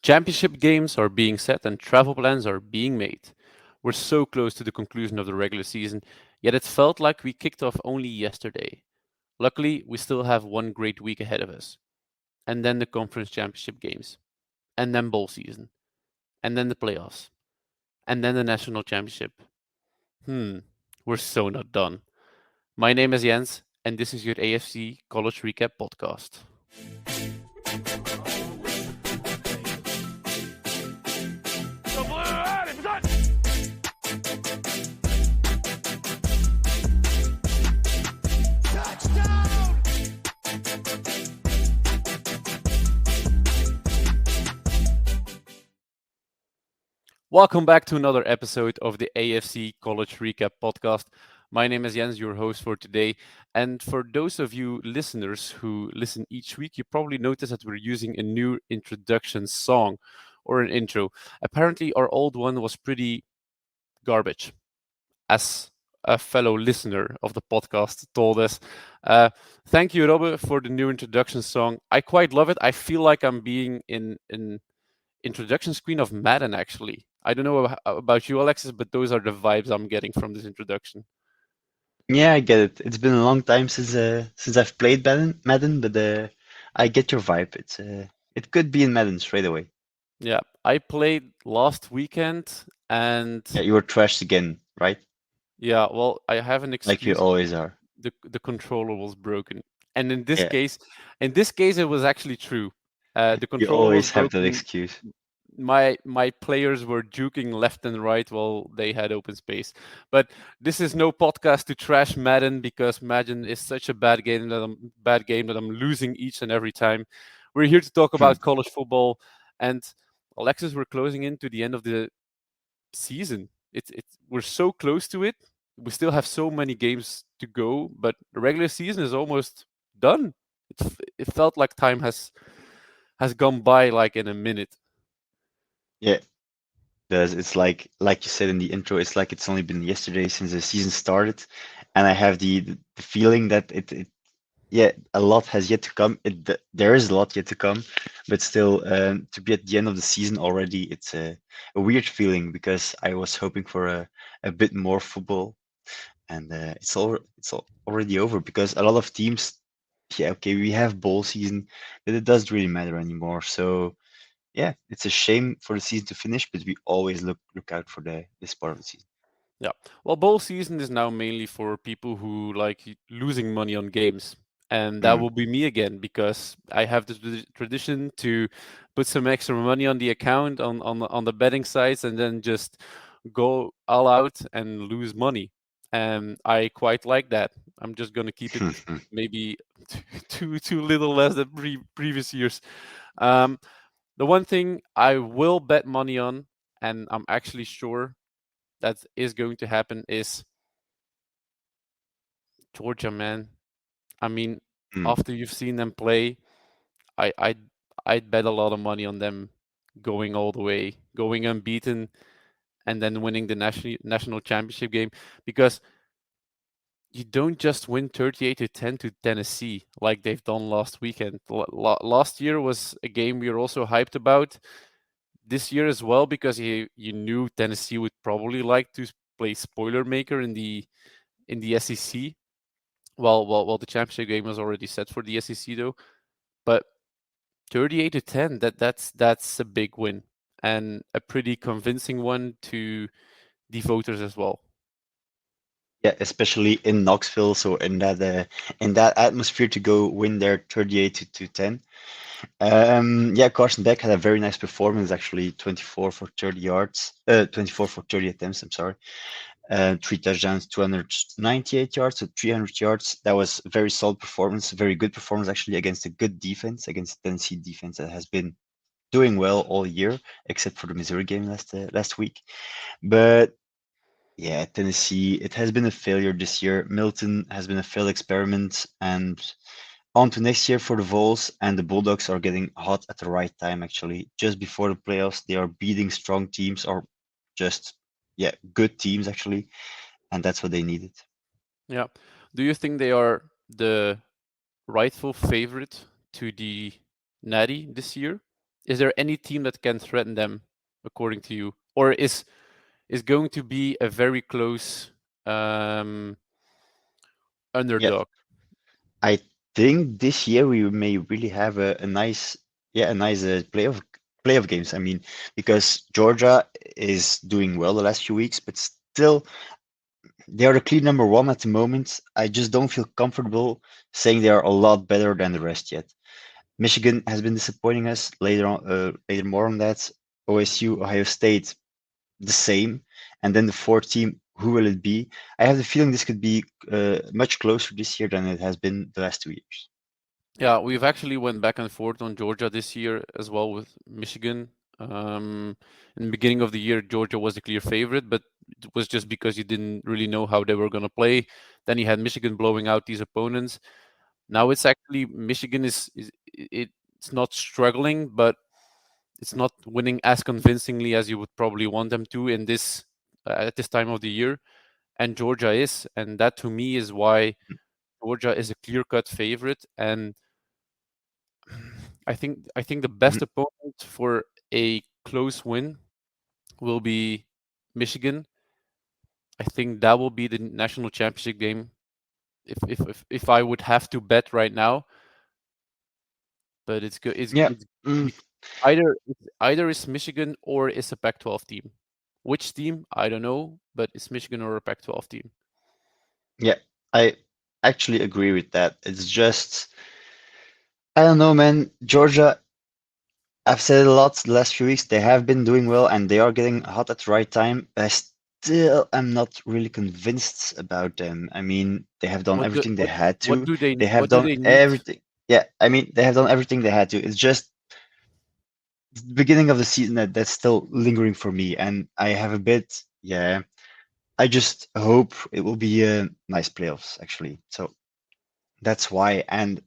Championship games are being set and travel plans are being made. We're so close to the conclusion of the regular season, yet it felt like we kicked off only yesterday. Luckily, we still have one great week ahead of us. And then the conference championship games. And then bowl season. And then the playoffs. And then the national championship. Hmm, we're so not done. My name is Jens, and this is your AFC College Recap podcast. Welcome back to another episode of the AFC College Recap podcast. My name is Jens, your host for today. And for those of you listeners who listen each week, you probably notice that we're using a new introduction song or an intro. Apparently, our old one was pretty garbage, as a fellow listener of the podcast told us. Thank you, Robbe, for the new introduction song. I quite love it. I feel like I'm being in introduction screen of Madden, actually. I don't know about you, Alexis, but those are the vibes I'm getting from this introduction. Yeah, I get it. It's been a long time since I've played Madden, but I get your vibe. It could be in Madden straight away. Yeah, I played last weekend, and Yeah, you were trashed again, right? yeah, well, I have an Like you excuse. always are. The controller was broken, and Yeah, in this case, it was actually true. The you controller was always have that broken. excuse. My players were juking left and right while they had open space. But this is no podcast to trash Madden, because Madden is such a bad game that I'm losing each and every time. We're here to talk Hmm. about college football, and Alexis, we're closing into the end of the season. It's we're so close to it. We still have so many games to go, but the regular season is almost done. It felt like time has gone by like in a minute. Yeah, does. It's like you said in the intro, it's like it's only been yesterday since the season started, and I have the feeling that yeah, a lot has yet to come. There is a lot yet to come, but still, to be at the end of the season already, it's a weird feeling because I was hoping for a bit more football, and it's already over because a lot of teams, yeah, okay, we have bowl season, but it doesn't really matter anymore. So yeah, it's a shame for the season to finish, but we always look out for the this part of the season. Yeah. Well, bowl season is now mainly for people who like losing money on games. And that Mm. will be me again, because I have the tradition to put some extra money on the account on the betting sites, and then just go all out and lose money. And I quite like that. I'm just gonna keep it maybe too little less than previous years. Um, the one thing I will bet money on, and I'm actually sure that is going to happen, is Georgia, man. I mean, Mm. after you've seen them play, I I'd bet a lot of money on them going all the way, going unbeaten, and then winning the national championship game, because you don't just win 38-10 to Tennessee like they've done last weekend. Last year was a game we were also hyped about. This year as well, because you knew Tennessee would probably like to play spoiler maker in the SEC. Well, the championship game was already set for the SEC though. But 38-10, that's a big win, and a pretty convincing one to the voters as well. Yeah, especially in Knoxville, so in that atmosphere to go win there 38 to 10. Yeah, Carson Beck had a very nice performance, actually 24 for 30 yards, 24 for 30 attempts, I'm sorry. Three touchdowns, 298 yards, so 300 yards. That was a very solid performance, very good performance actually against a good defense, against the Tennessee defense that has been doing well all year, except for the Missouri game last week. But yeah, Tennessee, it has been a failure this year. Milton has been a failed experiment, and on to next year for the Vols, and the Bulldogs are getting hot at the right time, actually. Just before the playoffs, they are beating strong teams or just, yeah, good teams, actually, and that's what they needed. Yeah. Do you think they are the rightful favorite to the Natty this year? Is there any team that can threaten them, according to you, or is going to be a very close um, Yeah, underdog? I think this year we may really have a nice, yeah, a nice playoff games. I mean, because Georgia is doing well the last few weeks, but still they are the clear number one at the moment. I just don't feel comfortable saying they are a lot better than the rest yet. Michigan has been disappointing us. Later on, later more on that. OSU, Ohio State, the same. And then the fourth team, who will it be? I have the feeling this could be much closer this year than it has been the last 2 years. Yeah, we've actually went back and forth on Georgia this year as well with Michigan. In the beginning of the year, Georgia was the clear favorite, but it was just because you didn't really know how they were going to play. Then you had Michigan blowing out these opponents. Now it's actually Michigan it's not struggling, but it's not winning as convincingly as you would probably want them to in this at this time of the year. And Georgia is, and that to me is why Georgia is a clear-cut favorite. And I think the best Mhm. opponent for a close win will be Michigan. I think that will be the national championship game if I would have to bet right now. But it's good. Yeah. It's Mm, either is Michigan or is a Pac-12 team. Which team? I don't know, but it's Michigan or a Pac-12 team. yeah. I actually agree with that. It's just, I don't know, man. Georgia, I've said it a lot the last few weeks. They have been doing well and they are getting hot at the right time. But I still am not really convinced about them. I mean, they have done What do everything they what had what to. do they They have what do done they need? everything. Yeah, I mean, they have done everything they had to. It's just the beginning of the season that's still lingering for me. And I have a bit, yeah, I just hope it will be a nice playoffs, actually. So that's why. And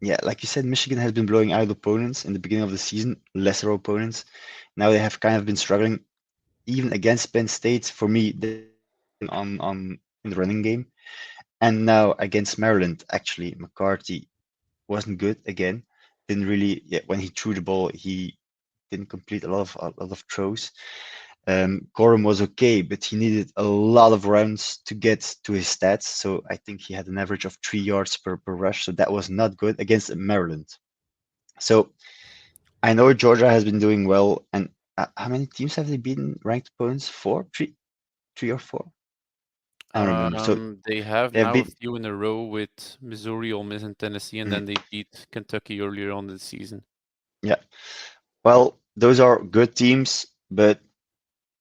yeah, like you said, Michigan has been blowing out opponents in the beginning of the season, lesser opponents. Now they have kind of been struggling, even against Penn State. For me, they were struggling on in the running game. And now against Maryland, actually, McCarthy wasn't good again. Didn't really, yeah, when he threw the ball, he didn't complete a lot of throws. Corum was okay, but he needed a lot of rounds to get to his stats. So I think he had an average of 3 yards per rush. So that was not good against Maryland. So I know Georgia has been doing well. And how many teams have they been ranked opponents? Four, three or four? I don't remember. So They have they have now a been, few in a row with Missouri, Ole Miss, and Tennessee, and mm, then they beat Kentucky earlier on the season. yeah. Well, those are good teams, but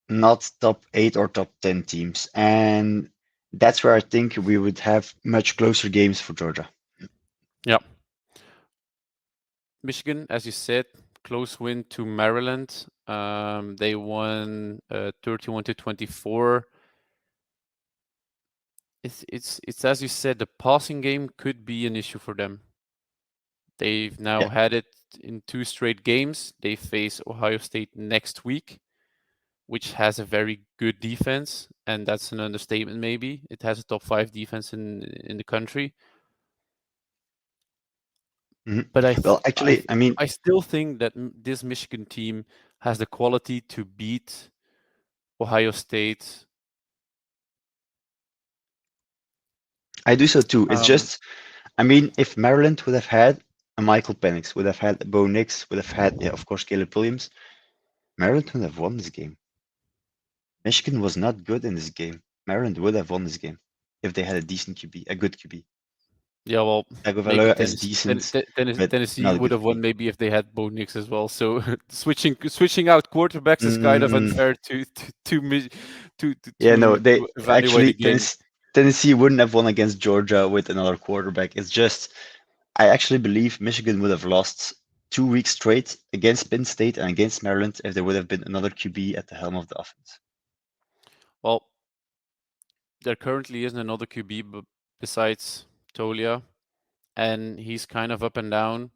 not top 8 or top 10 teams. And that's where I think we would have much closer games for Georgia. Yeah, Michigan, as you said, close win to Maryland. They won 31-24. It's as you said, the passing game could be an issue for them. They've now Yeah. had it in two straight games. They face Ohio State next week, which has a very good defense, and that's an understatement. Maybe it has a top five defense in the country. Mhm. But Well, actually, I mean, I still think that this Michigan team has the quality to beat Ohio State. I do so too. It's Um, just, I mean, if Maryland would have had a Michael Penix, would have had Bo Nix, would have had, yeah, of course, Caleb Williams, Maryland would have won this game. Michigan was not good in this game. Maryland would have won this game if they had a decent QB, a good QB. yeah, well, maybe Tagovailoa is decent, but Tennessee not a would good have won QB. maybe if they had Bo Nix as well. So switching out quarterbacks is kind of Mm, unfair yeah, no, to they evaluate actually a game. Tennessee wouldn't have won against Georgia with another quarterback. It's just I actually believe Michigan would have lost 2 weeks straight against Penn State and against Maryland if there would have been another QB at the helm of the offense. Well, there currently isn't another QB besides Tolia, and he's kind of up and down.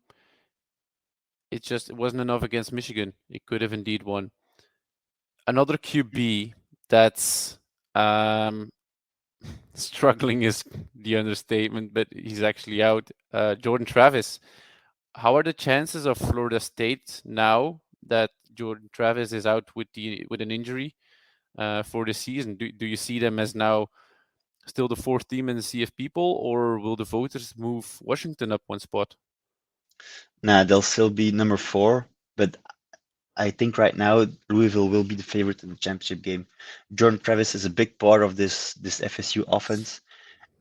It wasn't enough against Michigan. It could have indeed won. Another QB that's um, struggling is the understatement, but he's actually out. Jordan Travis. How are the chances of Florida State now that Jordan Travis is out with an injury for the season? Do you see them as now still the fourth team in the Sea of People, or will the voters move Washington up one spot? Nah, they'll still be number 4, but I think right now Louisville will be the favorite in the championship game. Jordan Travis is a big part of this FSU offense,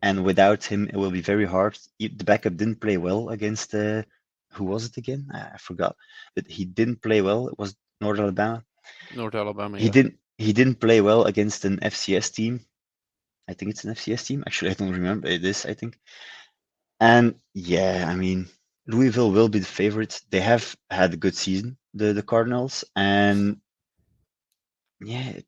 and without him, it will be very hard. The backup didn't play well against who was it again? I forgot, but he didn't play well. It was North Alabama. North Alabama, He yeah. didn't play well against an FCS team. I think it's an FCS team. Actually, I don't remember. It is, I think. And yeah, I mean, Louisville will be the favorites. They have had a good season, the Cardinals, and yeah,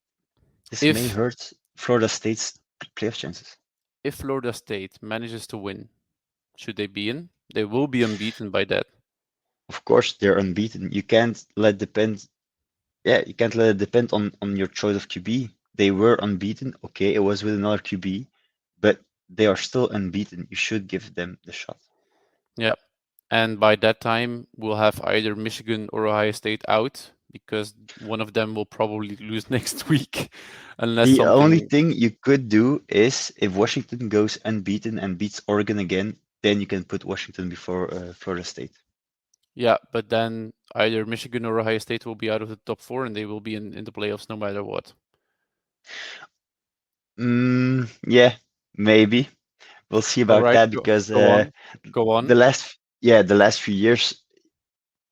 this may If hurt Florida State's playoff chances. if Florida State manages to win, should they be in? They will be unbeaten by that. Of course, they're unbeaten. You can't let it depend on your choice of QB. They were unbeaten. Okay, it was with another QB, but they are still unbeaten. You should give them the shot. Yeah. And by that time, we'll have either Michigan or Ohio State out because one of them will probably lose next week, unless The only something. thing you could do is if Washington goes unbeaten and beats Oregon again, then you can put Washington before Florida State. Yeah, but then either Michigan or Ohio State will be out of the top four, and they will be in the playoffs no matter what. Yeah, maybe. We'll see All about right, that because go on, go on. the last few years,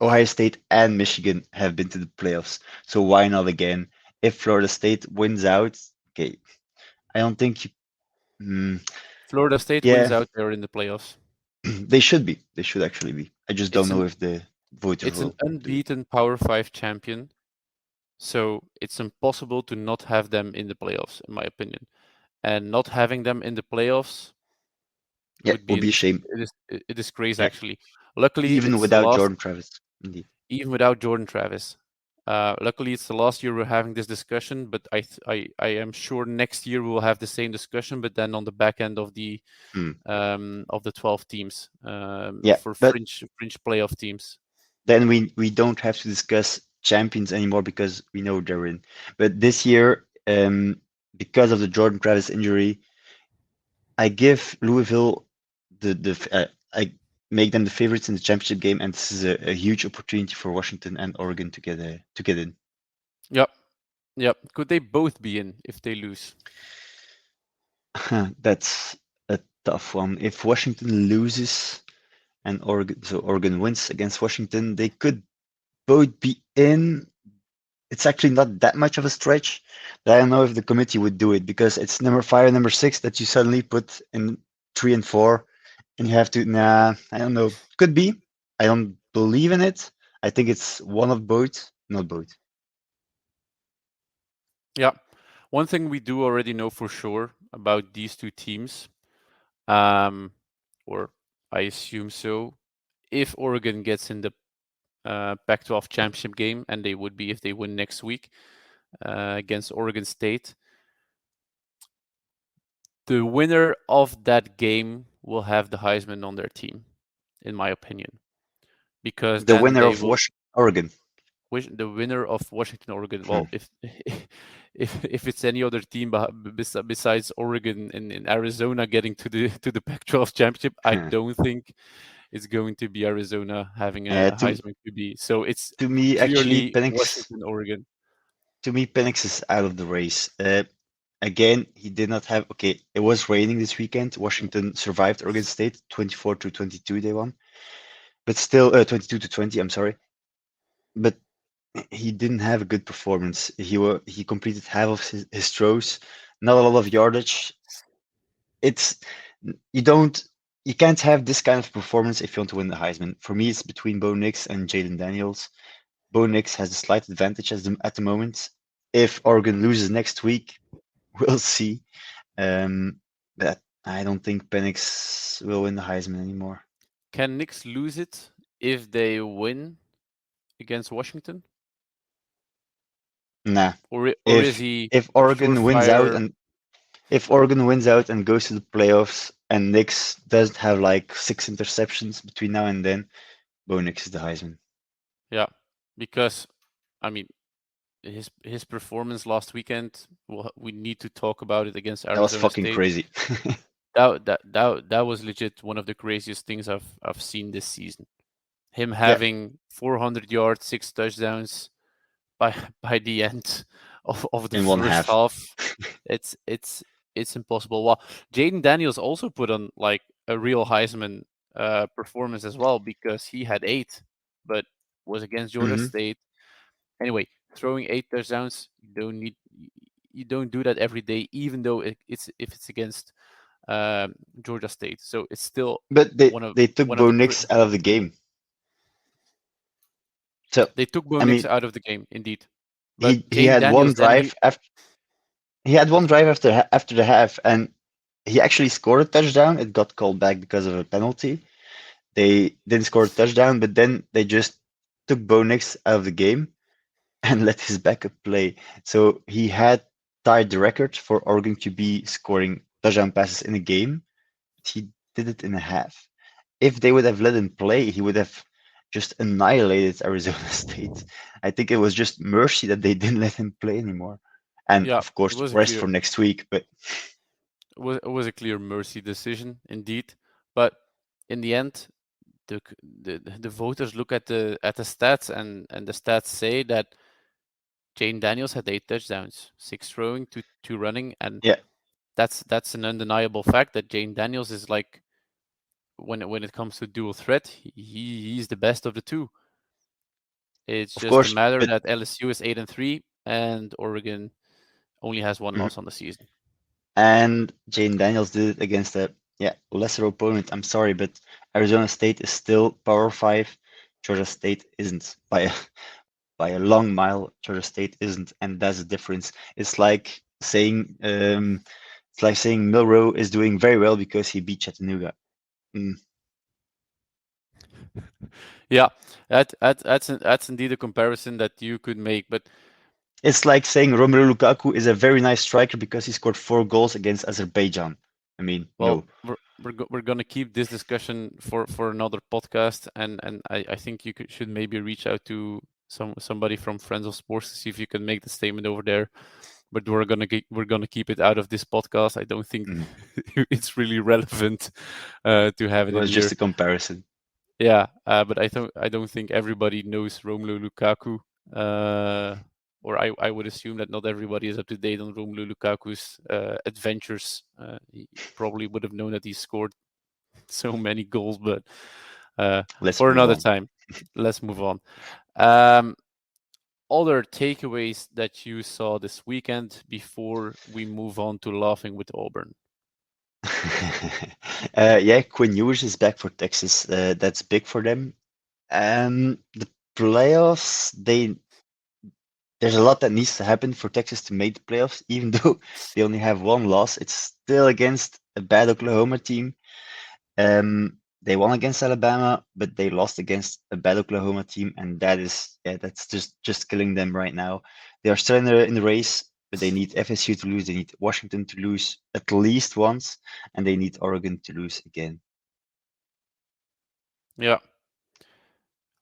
Ohio State and Michigan have been to the playoffs. So why not again? If Florida State wins out, okay, I don't think you, Florida State wins yeah, out, they're in the playoffs. they should be. They should actually be. I just don't It's know an if the voters it's an will do it. unbeaten Power Five champion, so it's impossible to not have them in the playoffs, in my opinion. And not having them in the playoffs Yeah, would will be be a shame. a disgrace Yeah, actually. Luckily, even it's the without last, Jordan Travis. Indeed. even without Jordan Travis. Luckily, it's the last year we're having this discussion, but I am sure next year we will have the same discussion, but then on the back end Hmm. of the 12 teams Yeah, for but fringe playoff teams. then we don't have to discuss champions anymore because we know they're in. But this year, because of the Jordan Travis injury, I give Louisville I make them the favorites in the championship game, and this is a huge opportunity for Washington and Oregon to get in. Yep, yep. Could they both be in if they lose? That's a tough one. If Washington loses and Oregon wins against Washington, they could both be in. It's actually not that much of a stretch, but I don't know if the committee would do it because it's number 5 and number 6 that you suddenly put in 3 and 4, and you have to. Nah, I don't know. Could be. I don't believe in it. I think it's one of both, not both. Yeah. One thing we do already know for sure about these two teams, um, or I assume so, if Oregon gets in the Pac-12 championship game, and they would be if they win next week against Oregon State, the winner of that game will have the Heisman on their team, in my opinion, because The then winner they of will Oregon. the winner of Washington Oregon. Hmm. Well, if if it's any other team besides Oregon and Arizona getting to the Pac-12 championship, I don't think it's going to be Arizona having a To Heisman QB. So it's to me, actually, clearly Washington Oregon. Penix is out of the race. Again, he did not have. Okay, it was raining this weekend. Washington survived Oregon State 24-22. They won, but still 22-20. I'm sorry, but he didn't have a good performance. He completed half of his throws, not a lot of yardage. It's you don't you can't have this kind of performance if you want to win the Heisman. For me, it's between Bo Nix and Jaden Daniels. Bo Nix has a slight advantage at the moment. If Oregon loses next week, we'll see. But I don't think Penix will win the Heisman anymore. Can Knicks lose it if they win against Washington, Nah. or is he If a Oregon wins out surefire? and if Oregon wins out and goes to the playoffs and Nix doesn't have like 6 interceptions between now and then, Bo Nix is the Heisman. Yeah, because I mean his performance last weekend. We need to talk about it against That was Arizona fucking State. crazy. That was legit one of the craziest things I've seen this season. Him Yeah, having 400 yards, 6 touchdowns by by the end of the in one first half. half. It's it's it's impossible. Well, Jaden Daniels also put on like a real Heisman performance as well because he had 8, but was against Georgia Hmm. State. Anyway, throwing 8 touchdowns, you don't do that every day, even though it's if it's against Georgia State. So it's still But they one of they took one of Bo the Nix out of the game. So they took Bo I Nix mean, out of the game indeed, but he Jane had one Daniels then drive after he had one drive after the half, and he actually scored a touchdown. It got called back because of a penalty. They didn't score a touchdown, but then they just took Bo Nix out of the game and let his backup play. So he had tied the record for Oregon QB scoring touchdown passes in a game. He did it in a half. If they would have let him play, he would have just annihilated Arizona State. I think it was just mercy that they didn't let him play anymore. And yeah, of it course, was a rest clear for next week. But it was a clear mercy decision indeed. But in the end, the voters look at the stats and the stats say that Jane Daniels had 8 touchdowns, 6 throwing, two running, and yeah, that's an undeniable fact that Jane Daniels is like when it comes to dual threat, he's the best of the two. It's of just a course. matter But that LSU is 8-3 and Oregon only has one mhm. loss on the season. And Jane Daniels did it against a lesser opponent. I'm sorry, but Arizona State is still Power Five. Georgia State isn't by a long mile. Georgia State isn't, and that's the difference. It's like saying Milrow is doing very well because he beat Chattanooga. Mm. Yeah, that's indeed a comparison that you could make. But It's like saying Romelu Lukaku is a very nice striker because he scored 4 goals against Azerbaijan. I mean, well, no. we're gonna keep this discussion for another podcast, and I think should maybe reach out to somebody from Friends of Sports to see if you can make the statement over there. But we're gonna keep it out of this podcast. I don't think Mm. it's really relevant to have It it in was just here. a comparison. Yeah, but I don't think everybody knows Romelu Lukaku. Uh, or I would assume that not everybody is up to date on Romelu Lukaku's adventures. He probably would have known that he scored so many goals, but Let's for move another on. time, let's move on. Um, Other takeaways that you saw this weekend before we move on to laughing with Auburn. Yeah, Quinn Ewers is back for Texas. That's big for them. The playoffs, there's a lot that needs to happen for Texas to make the playoffs. Even though they only have one loss, it's still against a bad Oklahoma team. They won against Alabama, but they lost against a bad Oklahoma team, and that's just killing them right now. They are still in the race, but they need FSU to lose, they need Washington to lose at least once, and they need Oregon to lose again. Yeah,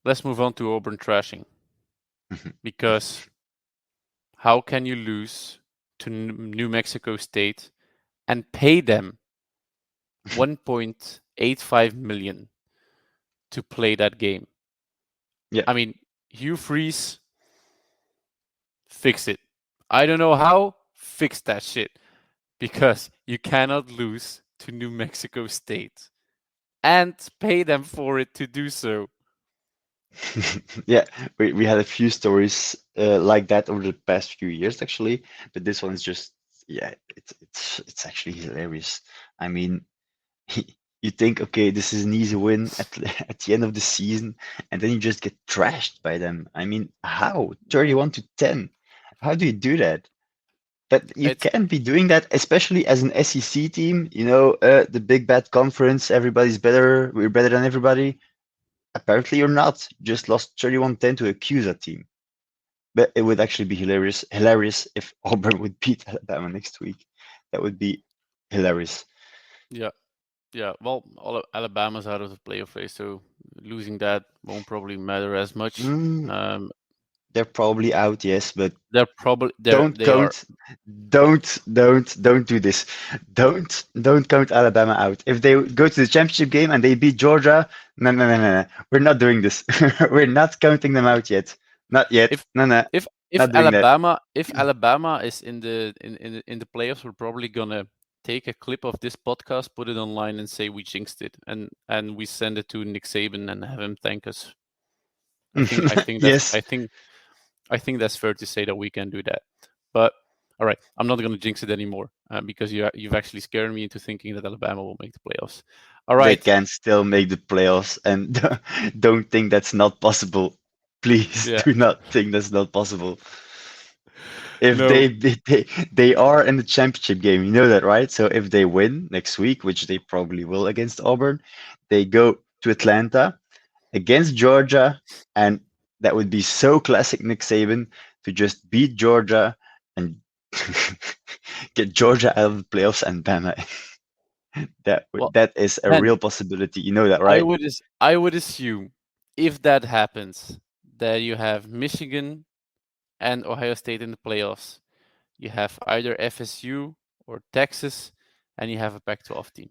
let's move on to Auburn trashing because how can you lose to New Mexico State and pay them 1.85 million to play that game? Yeah. I mean, Hugh Freeze, fix it. I don't know how, fix that shit because you cannot lose to New Mexico State and pay them for it to do so. Yeah, we had a few stories like that over the past few years actually, but this one is just it's actually hilarious. I mean, you think, okay, this is an easy win at the end of the season, and then you just get trashed by them. I mean, how? 31-10. How do you do that? But you It's can't be doing that, especially as an SEC team. The big bad conference. Everybody's better. We're better than everybody. Apparently, you're not. You just lost 31-10 to a CUSA team. But it would actually be hilarious if Auburn would beat Alabama next week. That would be hilarious. yeah, Yeah, well, Alabama's out of the playoff race, so losing that won't probably matter as much. Mm, Um, they're probably out, yes, but they're probably don't they are. count, don't do this. Don't count Alabama out. If they go to the championship game and they beat Georgia, no, no, no, no, no. We're not doing this. We're not counting them out yet. Not yet. If No, no, if not doing that. Alabama is in the playoffs, we're probably gonna take a clip of this podcast, put it online, and say we jinxed it, and we send it to Nick Saban and have him thank us. Yes, I think that's fair to say that we can do that. But all right, I'm not gonna jinx it anymore because you've actually scared me into thinking that Alabama will make the playoffs. All they right, can still make the playoffs, and don't think that's not possible. Please yeah, do not think that's not possible. If no, they are in the championship game, you know that, right? So if they win next week, which they probably will against Auburn, they go to Atlanta against Georgia, and that would be so classic Nick Saban to just beat Georgia and get Georgia out of the playoffs and Bama. well, That is a then real possibility. You know that, right? I would assume if that happens that you have Michigan and Ohio State in the playoffs. You have either FSU or Texas, and you have a Pac-12 team.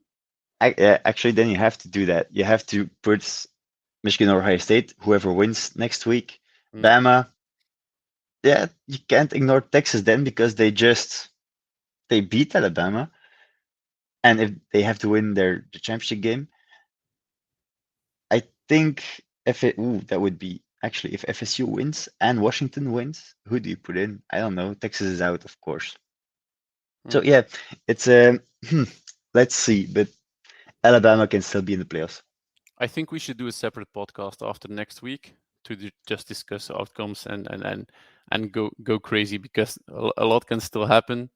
Actually, then you have to do that. You have to put Michigan or Ohio State, whoever wins next week. Mm. Bama, yeah, you can't ignore Texas then because they beat Alabama, and if they have to win the championship game, I think if it ooh, that would be actually if FSU wins and Washington wins, who do you put in? I don't know. Texas is out, of course. So Mm. yeah, it's let's see, but Alabama can still be in the playoffs. I think we should do a separate podcast after next week to just discuss outcomes and go crazy because a lot can still happen.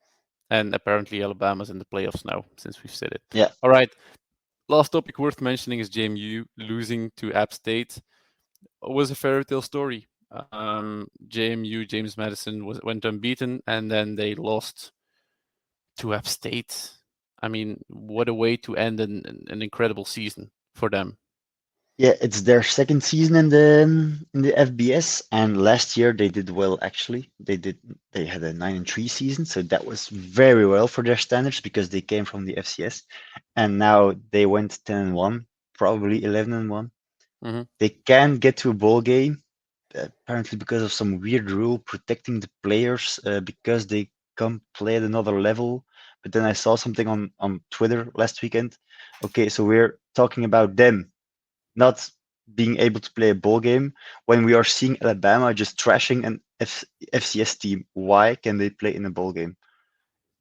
And apparently Alabama's in the playoffs now, since we've said it. Yeah, All right. Last topic worth mentioning is JMU losing to App State. It was a fairy tale story. JMU, James Madison went unbeaten, and then they lost to App State. I mean, what a way to end an incredible season for them. yeah, it's their second season in the FBS, and last year they did well actually. They had a 9-3 season, so that was very well for their standards because they came from the FCS, and now they went 10-1, probably 11-1. Mm-hmm. They can get to a bowl game, apparently because of some weird rule protecting the players because they come play at another level. But then I saw something on Twitter last weekend. Okay, so we're talking about them not being able to play a bowl game when we are seeing Alabama just trashing an FCS team. Why can they play in a bowl game?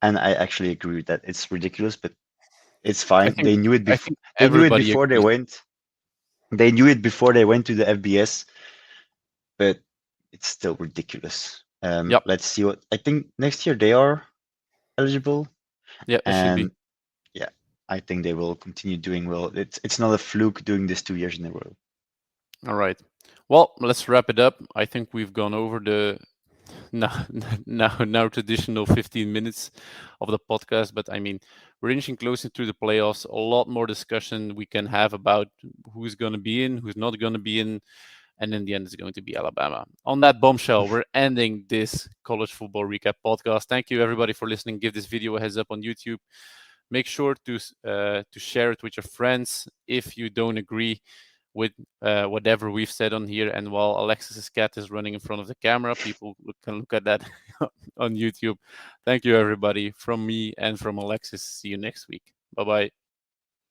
And I actually agree with that. It's ridiculous, but it's I fine. think They knew it I before. think They knew it everybody before they agrees. went. They knew it before they went to the FBS, but it's still ridiculous. Yep. Let's see what I think next year they are eligible, Yeah, it should be. and yeah, I think they will continue doing well. It's not a fluke doing this 2 years in a row. All right. Well, let's wrap it up. I think we've gone over the now now traditional 15 minutes of the podcast, but I mean, we're inching closer to the playoffs. A lot more discussion we can have about who's going to be in, who's not going to be in, and in the end, it's going to be Alabama. On that bombshell, we're ending this college football recap podcast. Thank you everybody for listening. Give this video a heads up on YouTube. Make sure to share it with your friends if you don't agree with whatever we've said on here. And while Alexis's cat is running in front of the camera, people can look at that on YouTube. Thank you, everybody, from me and from Alexis. See you next week. Bye bye.